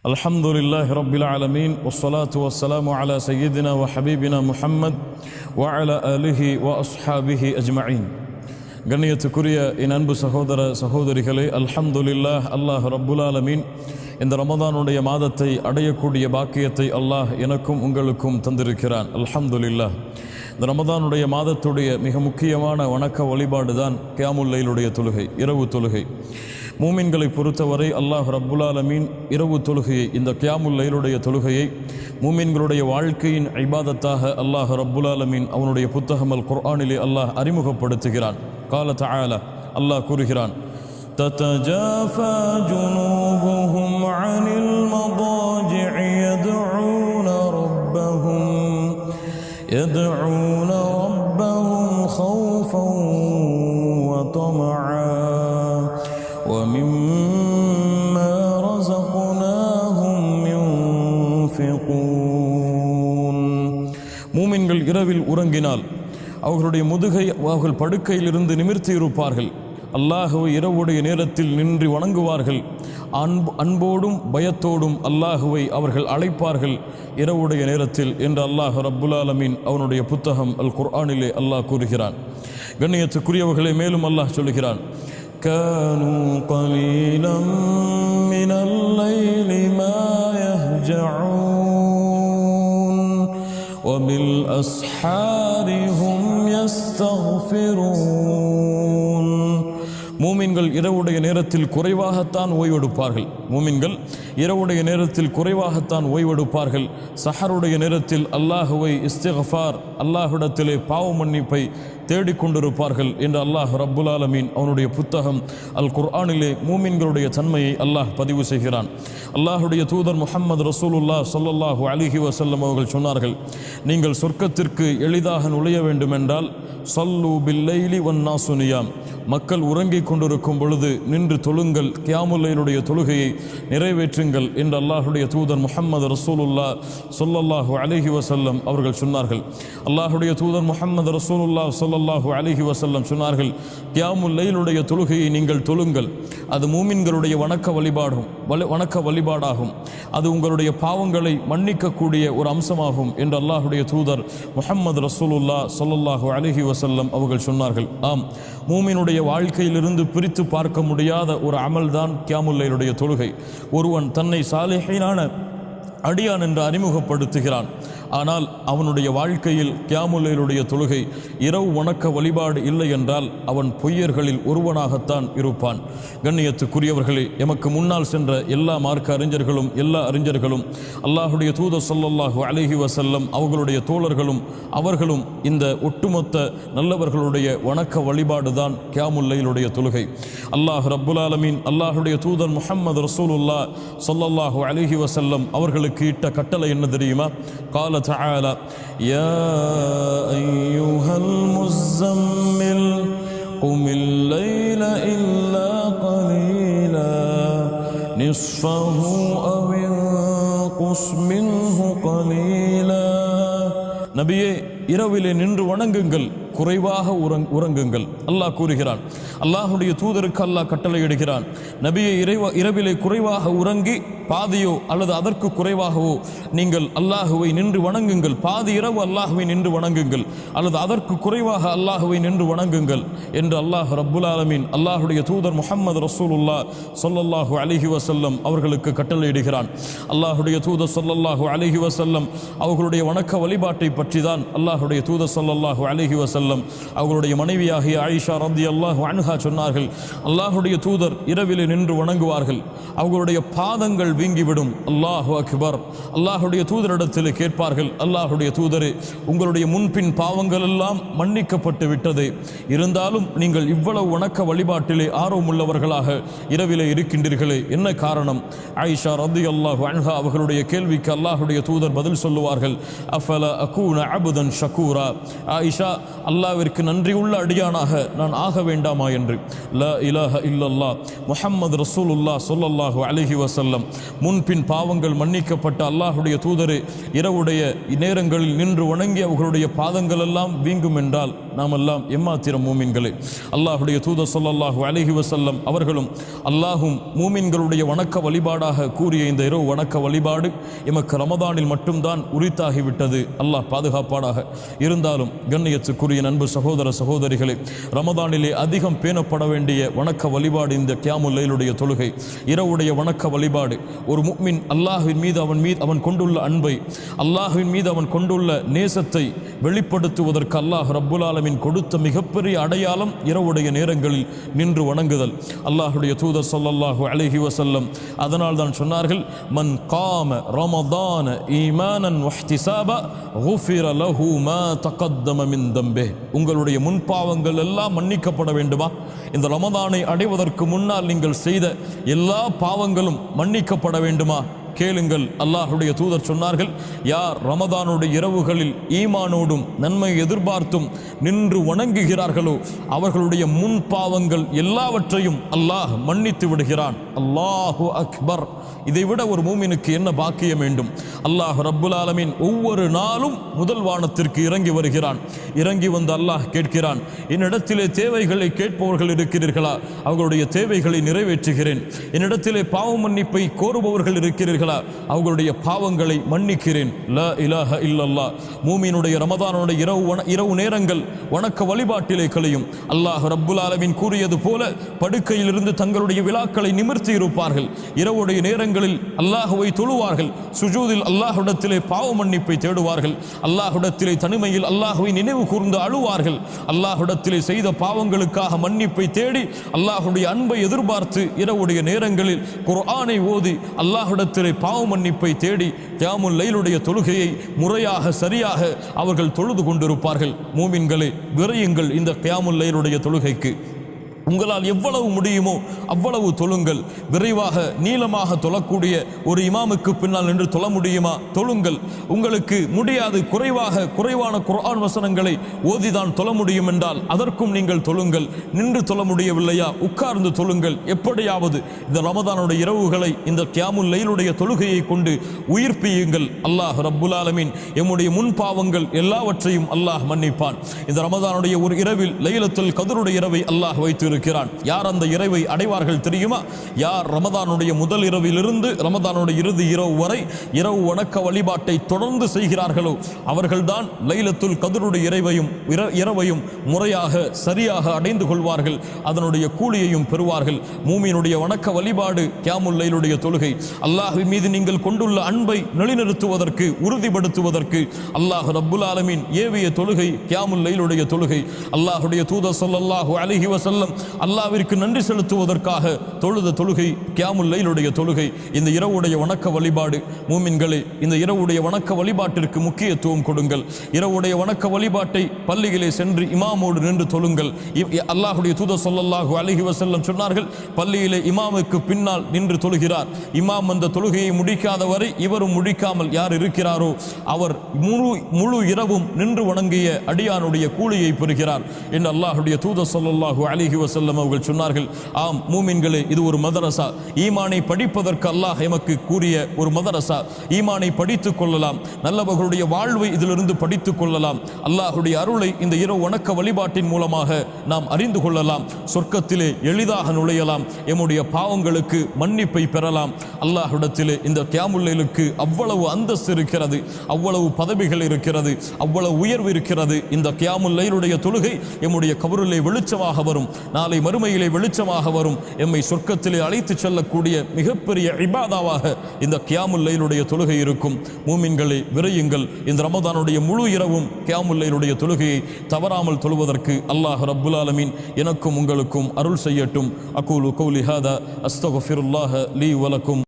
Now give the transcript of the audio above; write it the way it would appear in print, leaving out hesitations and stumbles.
الحمد لله رب العالمين والصلاة والسلام على سيدنا وحبيبنا محمد وعلى آله وأصحابه أجمعين. கண்ணியத்துக்குரிய என் அன்பு சகோதர சகோதரிகளே, அல்ஹம்துலில்லாஹ், அல்லாஹ் ரப்புல் ஆலமீன் இந்த ரமதானுடைய மாதத்தை அடையக்கூடிய பாக்கியத்தை அல்லாஹ் எனக்கும் உங்களுக்கும் தந்திருக்கிறான். அல்ஹம்துலில்லாஹ். இந்த ரமதானுடைய மாதத்துடைய மிக முக்கியமான வணக்க வழிபாடு தான் கியாமுல் லைலுடைய தொழுகை, இரவு தொழுகை. மூமின்களை பொறுத்தவரை அல்லாஹ் ரப்புல் ஆலமீன் இரவு தொழுகையை, இந்த கியாமுல் லைலுடைய தொழுகையை மூமின்களுடைய வாழ்க்கையின் இபாதத்தாக அல்லாஹ் ரப்புல் ஆலமீன் அவனுடைய புத்தகம் அல் குர்ஆனிலே அல்லாஹ் அறிமுகப்படுத்துகிறான். قال تعالى, அல்லாஹ் கூறுகிறான், تتجافى جنوبهم عن المضاجع يدعون ربهم خوفا وطمعا ومما رزقناهم ينفقون. மூமின்கள் இரவில் உறங்கினால் அவர்களுடைய முதுகை அவர்கள் படுக்கையிலிருந்து நிமிர்த்தி இருப்பார்கள். அல்லாஹுவை இரவுடைய நேரத்தில் நின்று வணங்குவார்கள். அன்போடும் பயத்தோடும் அல்லாஹுவை அவர்கள் அழைப்பார்கள் இரவுடைய நேரத்தில் என்று அல்லாஹ் ரப்புல் ஆலமீன் அவனுடைய புத்தகம் அல் குர்ஆனிலே அல்லாஹ் கூறுகிறான். கண்ணியத்துக்குரியவர்களை மேலும் அல்லாஹ் சொல்லுகிறான், كانوا قليلا من الليل ما يهجعون وبالأسحار هم يستغفرون. மூமின்கள் இரவுடைய நேரத்தில் குறைவாகத்தான் ஓய்வெடுப்பார்கள். மூமின்கள் இரவுடைய நேரத்தில் குறைவாகத்தான் ஓய்வெடுப்பார்கள். சஹருடைய நேரத்தில் அல்லாஹுவை இஸ்திக்ஃபார், அல்லாஹ்விடத்திலே பாவ மன்னிப்பை தேடிக்கொண்டிருப்பார்கள் என்று அல்லாஹ் ரப்புல் ஆலமீன் அவனுடைய புத்தகம் அல் குர்ஆனிலே மூமின்களுடைய தன்மையை அல்லாஹ் பதிவு செய்கிறான். அல்லாஹுடைய தூதர் முஹம்மது ரசூலுல்லாஹ் ஸல்லல்லாஹு அலைஹி வஸல்லம் அவர்கள் சொன்னார்கள், நீங்கள் சொர்க்கத்திற்கு எளிதாக நுழைய வேண்டுமென்றால் ஸல்லூ பில்லைலி வன்னாசு நியாம், மக்கள் உறங்கிக் கொண்டிருக்கும் பொழுது நின்று தொழுங்கள், கியாமுல் லைலுடைய தொழுகையை நிறைவேற்றுங்கள் என்று அல்லாஹுடைய தூதர் முஹம்மது ரசூலுல்லாஹ் ஸல்லல்லாஹு அலைஹி வஸல்லம் அவர்கள் சொன்னார்கள். அல்லாஹுடைய தூதர் முஹம்மது ரசூலுல்லாஹ் ஸல்லல்லாஹு அலைஹி வஸல்லம் சொன்னார்கள், கியாமுல் லைலுடைய தொழுகையை நீங்கள் தொழுங்கள், அது மூமின்களுடைய வணக்க வழிபாடாகும், அது உங்களுடைய பாவங்களை மன்னிக்கக்கூடிய ஒரு அம்சமாகும் என்று அல்லாஹுடைய தூதர் முஹம்மது ரசூலுல்லாஹ் ஸல்லல்லாஹு அலைஹி வஸல்லம் அவர்கள் சொன்னார்கள். ஆம், மூமினுடைய வாழ்க்கையிலிருந்து பிரித்து பார்க்க முடியாத ஒரு அமல் தான் கியாமுல் லைலுடைய தொழுகை. ஒருவன் தன்னை சாலிஹீனான அடியான் என்று அறிமுகப்படுத்துகிறான், ஆனால் அவனுடைய வாழ்க்கையில் கியாமுல் லைலுடைய தொழுகை இரவு வணக்க வழிபாடு இல்லை என்றால் அவன் பொய்யர்களில் ஒருவனாகத்தான் இருப்பான். கண்ணியத்துக்குரியவர்களே, எமக்கு முன்னால் சென்ற எல்லா மார்க்க அறிஞர்களும் எல்லா அறிஞர்களும் அல்லாஹுடைய தூதர் ஸல்லல்லாஹு அலைஹி வஸல்லம் அவர்களுடைய தோழர்களும் அவர்களும் இந்த ஒட்டுமொத்த நல்லவர்களுடைய வணக்க வழிபாடு தான் கியாமுல் லைலுடைய தொழுகை. அல்லாஹ் ரப்புல் ஆலமீன் அல்லாஹுடைய தூதர் முஹம்மது ரசூலுல்லாஹ் ஸல்லல்லாஹு அலைஹி வஸல்லம் அவர்களுக்கு இட்ட கட்டளை என்ன தெரியுமா? قال تعالى, يا أيها المزمل قم الليل إلا قليلا نصفه أو انقص منه قليلا. நபியே, இரவிலே நின்று வணங்குங்கள், குறைவாக உறங்குங்கள். அல்லாஹ் கூறுகிறான். அல்லாஹுடைய தூதருக்கு அல்லாஹ் கட்டளையிடுகிறான், நபியை இரவிலே குறைவாக உறங்கி பாதியோ அல்லது அதற்கு குறைவாகவோ நீங்கள் அல்லாஹுவை நின்று வணங்குங்கள். பாதி இரவு அல்லாஹுவை நின்று வணங்குங்கள் அல்லது அதற்கு குறைவாக அல்லாஹுவை நின்று வணங்குங்கள் என்று அல்லாஹ் ரப்புல் ஆலமீன் அல்லாஹுடைய தூதர் முஹம்மது ரசூலுல்லாஹ் ஸல்லல்லாஹு அலைஹி வஸல்லம் அவர்களுக்கு கட்டளையிடுகிறான். அல்லாஹுடைய தூதர் ஸல்லல்லாஹு அலைஹி வஸல்லம் அவர்களுடைய வணக்க வழிபாட்டை பற்றி தான் அல்லாஹுடைய தூதர் ஸல்லல்லாஹு அலைஹி வஸல்லம் அவர்களுடைய மனைவியாகிய ஆயிஷா ரலியல்லாஹு அன்ஹா சொன்னார்கள், அல்லாஹுடைய தூதர் இரவிலே நின்று வணங்குவார்கள், அவர்களுடைய பாதங்கள் வீங்கிவிடும். அல்லாஹு அக்பர். அல்லாஹுடைய தூதரிடத்தில் கேட்பார்கள், அல்லாஹுடைய தூதரே, உங்களுடைய முன்பின் பாவங்கள் எல்லாம் மன்னிக்கப்பட்டு விட்டது, இருந்தாலும் நீங்கள் இவ்வளவு வணக்க வழிபாட்டிலே ஆர்வமுள்ளவர்களாக இரவிலே இருக்கின்றீர்களே, என்ன காரணம்? ஆயிஷா ரலியல்லாஹு அன்ஹா அவர்களுடைய கேள்விக்கு அல்லாஹுடைய தூதர் பதில் சொல்லுவார்கள், அஃபல அகூன அபுதன் ஷக்கூரா, ஆயிஷா, அல்லாஹ்விற்கு நன்றியுள்ள அடியானாக நான் ஆக வேண்டாமா என்று. லா இலாஹ இல்லல்லாஹ் முஹம்மது ரசூலுல்லாஹ் ஸல்லல்லாஹு அலைஹி வஸல்லம், முன்பின் பாவங்கள் மன்னிக்கப்பட்ட அல்லாஹுடைய தூதரே, இரவுடைய நேரங்களில் நின்று வணங்கி அவர்களுடைய பாதங்கள் எல்லாம் வீங்கும் என்றால் நாமெல்லாம் எம்மாத்திரம் மூமின்களே. அல்லாஹுடைய தூதர் ஸல்லல்லாஹு அலைஹி வஸல்லம் அவர்களும் அல்லாஹும் மூமின்களுடைய வணக்க வழிபாடாக கூறிய இந்த இரவு வணக்க வழிபாடு எமக்கு ரமதானில் மட்டும்தான் உரித்தாகிவிட்டது. அல்லாஹ் பாதுகாப்பாடாக. இருந்தாலும் கண்ணியத்துக்குரிய நண்பு சகோதர சகோதரிகளே, ரமதானிலே அதிகம் பேணப்பட வேண்டிய வணக்க வழிபாடு இந்த கியாமுல் லைலுடைய தொழுகை, இரவுடைய வணக்க வழிபாடு. ஒரு முஃமின் அல்லாஹ்வின் மீது அவன் கொண்டுள்ள அன்பை, அல்லாஹ்வின் மீது அவன் கொண்டுள்ள நேசத்தை வெளிப்படுத்துவதற்கு அல்லாஹ் ரப்புல் ஆலமீன் கொடுத்த மிகப்பெரிய அடையாளம் இரவுடைய நேரங்களில் நின்று வணங்குதல். அல்லாஹுடைய தூதர் ஸல்லல்லாஹு அலைஹி வஸல்லம் அதனால் தான் சொன்னார்கள், மன் காம ரமதான ஈமானன் வஹ்திசாபா குஃபிர லஹு மா தகத்தம மின் தம்பிஹ். உங்களுடைய முன்பாவங்கள் எல்லாம் மன்னிக்கப்பட வேண்டுமா? இந்த ரமதானை அடைவதற்கு முன்னால் நீங்கள் செய்த எல்லா பாவங்களும் மன்னிக்கப்பட வேண்டுமா? கேளுங்கள். அல்லாஹுடைய தூதர் சொன்னார்கள், யார் ரமதானுடைய இரவுகளில் ஈமானோடும் நன்மை எதிர்பார்த்தும் நின்று வணங்குகிறார்களோ அவர்களுடைய முன் பாவங்கள் எல்லாவற்றையும் அல்லாஹ் மன்னித்து விடுகிறான். அல்லாஹு அக்பர். இதைவிட ஒரு மூமினுக்கு என்ன பாக்கியம் வேண்டும்? அல்லாஹ் ரப்புல் ஆலமீன் ஒவ்வொரு நாளும் முதல் வானத்திற்கு இறங்கி வருகிறான். இறங்கி வந்து அல்லாஹ் கேட்கிறான், என்னிடத்திலே தேவைகளை கேட்பவர்கள் இருக்கிறீர்களா? அவர்களுடைய தேவைகளை நிறைவேற்றுகிறேன். என்னிடத்திலே பாவ மன்னிப்பை கோருபவர்கள் இருக்கிறீர்களா? அவர்களுடைய பாவங்களை மன்னிக்கிறேன். லா இலாஹ இல்லல்லாஹ். மூமினுடைய ரமதானுடைய இரவு நேரங்கள் வணக்க வழிபாட்டிலே கழியும். அல்லாஹ் ரப்புல் ஆலமீன் கூறியது போல படுக்கையிலிருந்து தங்களுடைய விழாக்களை நிமிர்த்தி இருப்பார்கள். இரவுடைய நேரங்களில் அல்லாஹுவை தொழுவார்கள். சுஜூதில் அல்லாஹ்விடத்திலே பாவ மன்னிப்பை தேடுவார்கள். அல்லாஹ்விடத்திலே தனிமையில் அல்லாஹுவை நினைவு கூர்ந்து அழுவார்கள். அல்லாஹ்விடத்திலே செய்த பாவங்களுக்காக மன்னிப்பை தேடி அல்லாஹுடைய அன்பை எதிர்பார்த்து இரவுடைய நேரங்களில் குர்ஆனை ஓதி அல்லாஹ்விடத்திலே பாவ மன்னிப்பை தேடி கியாமுல் லைலுடைய தொழுகையை முறையாக சரியாக அவர்கள் தொழுது கொண்டிருப்பார்கள். மூமின்களே, விரையுங்கள் இந்த கியாமுல் லைலுடைய தொழுகைக்கு. உங்களால் எவ்வளவு முடியுமோ அவ்வளவு தொழுங்கள். விரைவாக நீளமாக தொழக்கூடிய ஒரு இமாமுக்கு பின்னால் நின்று தொழ முடியுமா? தொழுங்கள். உங்களுக்கு முடியாது, குறைவான குர்ஆன் வசனங்களை ஓதிதான் தொழ முடியும் என்றால் அதற்கும் நீங்கள் தொழுங்கள். நின்று தொழ முடியவில்லையா? உட்கார்ந்து தொழுங்கள். எப்படியாவது இந்த ரமதானுடைய இரவுகளை இந்த கியாமுல் லைலுடைய தொழுகையை கொண்டு உயிர்ப்பியுங்கள். அல்லாஹ் ரப்புல் ஆலமீன் எம்முடைய முன் பாவங்கள் எல்லாவற்றையும் அல்லாஹ் மன்னிப்பான். இந்த ரமதானுடைய ஒரு இரவில் லைலத்துல் கத்ருடைய இரவை அல்லாஹ் வைத்து இருக்கிறான். யார் அந்த இரவை அடைவார்கள் தெரியுமா? யார் ரமதானுடைய முதல் இரவிலிருந்து ரமதானுடைய இறுதி இரவு வரை இரவு வணக்க வழிபாட்டை தொடர்ந்து செய்கிறார்களோ அவர்கள்தான் லைலத்துல் கத்ருடைய இரவையும் முறையாக சரியாக அடைந்து கொள்வார்கள். அதனுடைய கூலியையும் பெறுவார்கள். மூமினுடைய வணக்க வழிபாடு கியாமுல் லைலுடைய தொழுகை. அல்லாஹ்வின் மீது நீங்கள் கொண்டுள்ள அன்பை நிலைநிறுத்துவதற்கு, உறுதிப்படுத்துவதற்கு அல்லாஹ் ரப்புல் ஆலமீன் ஏவிய தொழுகை கியாமுல் லைலுடைய தொழுகை. அல்லாஹுடைய தூதர் ஸல்லல்லாஹு அலைஹி வஸல்லம் அல்லாஹ்விற்கு நன்றி செலுத்துவதற்காக தொழுத தொழுகை கியாமுல் லைலுடைய தொழுகை. இந்த இரவுடைய வணக்க வழிபாடு. மூமின்களே, இந்த இரவுடைய வணக்க வழிபாட்டிற்கு முக்கியத்துவம் கொடுங்கள். இரவுடைய வணக்க வழிபாட்டை பள்ளியிலே சென்று இமாமோடு நின்று தொழுங்கள். அல்லாஹுடைய தூதர் ஸல்லல்லாஹு அலைஹி வஸல்லம் சொன்னார்கள், பள்ளியிலே இமாமுக்கு பின்னால் நின்று தொழுகிறார். இமாம் அந்த தொழுகையை முடிக்காத வரை இவரும் முடிக்காமல் யார் இருக்கிறாரோ அவர் முழு இரவும் நின்று வணங்கிய அடியானுடைய கூலியை பெறுகிறார் என்று அல்லாஹுடைய தூதர் ஸல்லல்லாஹு அலைஹி வஸல்லம் அவர்கள் சொன்னார்கள். ஆம் மூமின்களே, இது ஒரு மதரசா. ஈமானை படிப்பதற்கு அல்லாஹ் எமக்கு கூறிய ஒரு மதரசா. ஈமானை படித்துக் கொள்ளலாம். நல்லவர்களுடைய வாழ்வை இதிலிருந்து படித்துக் கொள்ளலாம். அல்லாஹுடைய அருளை இந்த இரவு வணக்க வழிபாட்டின் மூலமாக நாம் அறிந்து கொள்ளலாம். சொர்க்கத்திலே எளிதாக நுழையலாம். எம்முடைய பாவங்களுக்கு மன்னிப்பை பெறலாம். அல்லாஹ்விடத்திலே இந்த கியாமுல் லைலுக்கு அவ்வளவு அந்தஸ்து இருக்கிறது, அவ்வளவு பதவிகள் இருக்கிறது, அவ்வளவு உயர்வு இருக்கிறது. இந்த கியாமுல் லைலுடைய தொழுகை எம்முடைய கபரிலே வெளிச்சமாக வரும். நாளை மறுமையிலே வெளிச்சமாக வரும். எம்மை சொர்க்கத்திலே அழைத்து செல்லக்கூடிய மிகப்பெரிய இபாதாவாக இந்த கியாமுல் லைலுடைய தொழுகை இருக்கும். மூமின்களை விரையுங்கள். இந்த ரமதானுடைய முழு இரவும் கியாமுல் லைலுடைய தொழுகையை தவறாமல் தொழுவதற்கு அல்லாஹ் ரப்புல் ஆலமீன் எனக்கும் உங்களுக்கும் அருள் செய்யட்டும். அகூலு கௌலி ஹாதா அஸ்தக்ஃபிருல்லாஹ லீ வலக்கும்.